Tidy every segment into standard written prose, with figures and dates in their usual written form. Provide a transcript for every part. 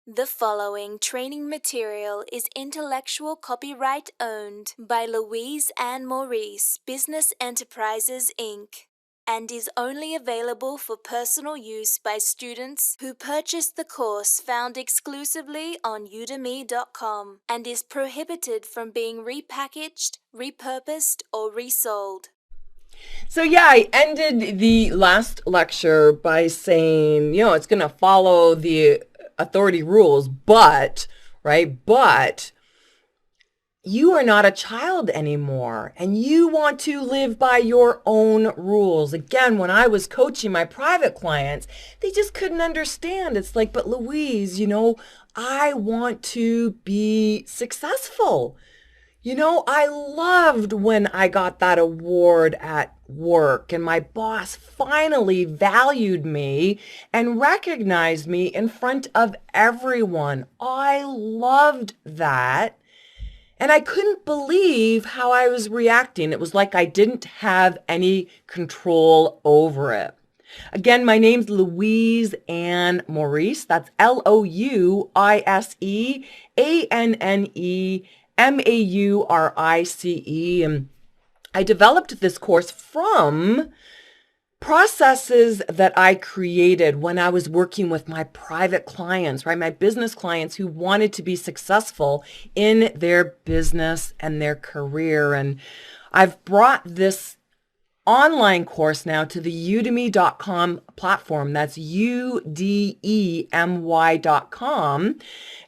The following training material is intellectual copyright owned by Louise and Maurice Business Enterprises, Inc., and is only available for personal use by students who purchase the course found exclusively on udemy.com and is prohibited from being repackaged, repurposed, or resold. So yeah, I ended the last lecture by saying, it's going to follow the authority rules, but you are not a child anymore and you want to live by your own rules. Again, when I was coaching my private clients, they just couldn't understand. It's like, but Louise, I want to be successful. I loved when I got that award at work and my boss finally valued me and recognized me in front of everyone. I loved that. And I couldn't believe how I was reacting. It was like I didn't have any control over it. Again, my name's Louise Ann Maurice. That's Louiseannemaurice. And I developed this course from processes that I created when I was working with my private clients, right? My business clients who wanted to be successful in their business and their career. And I've brought this online course now to the udemy.com platform. That's udemy.com.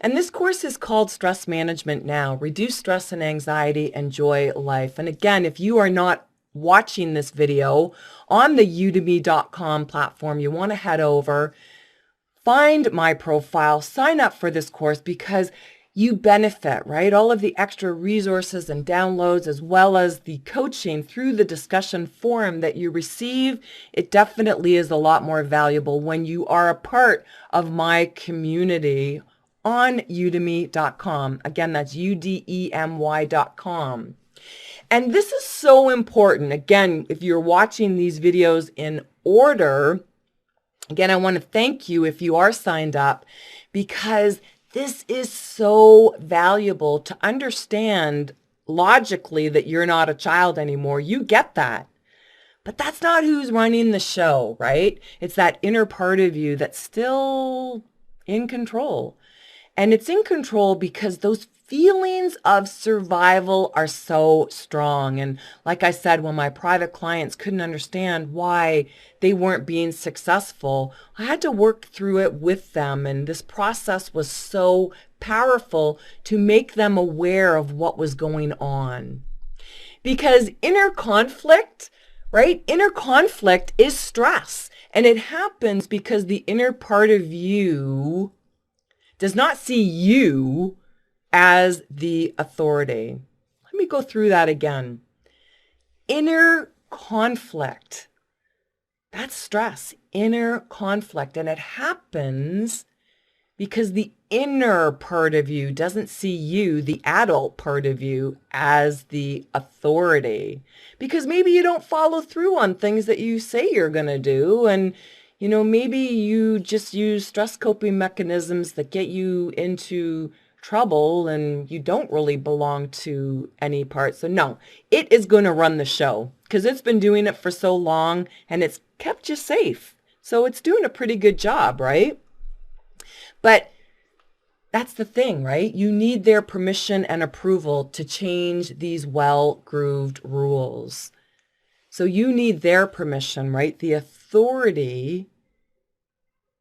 And this course is called Stress Management Now, Reduce Stress and Anxiety, Enjoy Life. And again, if you are not watching this video on the udemy.com platform, you want to head over, find my profile, sign up for this course because you benefit, right? All of the extra resources and downloads, as well as the coaching through the discussion forum that you receive, it definitely is a lot more valuable when you are a part of my community on udemy.com. Again, that's udemy.com. And this is so important. Again, if you're watching these videos in order, again, I want to thank you if you are signed up, because this is so valuable to understand logically that you're not a child anymore. You get that. But that's not who's running the show, right? It's that inner part of you that's still in control. And it's in control because those feelings of survival are so strong. And like I said, when my private clients couldn't understand why they weren't being successful, I had to work through it with them. And this process was so powerful to make them aware of what was going on. Because inner conflict, right? Inner conflict is stress. And it happens because the inner part of you does not see you as the authority. Let me go through that again. Inner conflict, that's stress, inner conflict. And it happens because the inner part of you doesn't see you, the adult part of you, as the authority. Because maybe you don't follow through on things that you say you're going to do. And maybe you just use stress coping mechanisms that get you into trouble and you don't really belong to any part. So no, it is going to run the show because it's been doing it for so long and it's kept you safe. So it's doing a pretty good job, right? But that's the thing, right? You need their permission and approval to change these well-grooved rules. So you need their permission, right? The authority.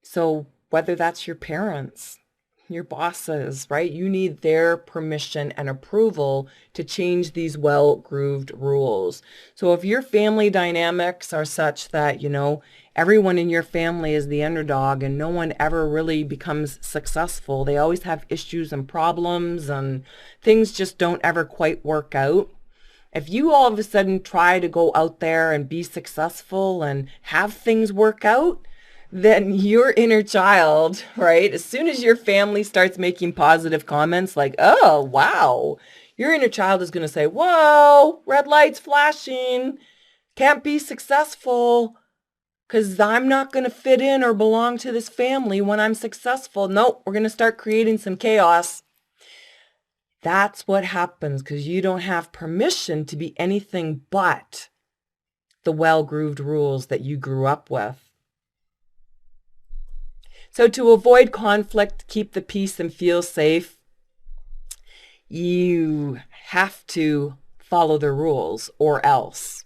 So whether that's your parents, your bosses, right? You need their permission and approval to change these well-grooved rules. So if your family dynamics are such that, everyone in your family is the underdog and no one ever really becomes successful, they always have issues and problems and things just don't ever quite work out. If you all of a sudden try to go out there and be successful and have things work out, then your inner child, right, as soon as your family starts making positive comments like, oh, wow, your inner child is going to say, whoa, red lights flashing, can't be successful. because I'm not going to fit in or belong to this family when I'm successful. Nope, we're going to start creating some chaos. That's what happens because you don't have permission to be anything but the well-grooved rules that you grew up with. So to avoid conflict, keep the peace and feel safe, you have to follow the rules or else.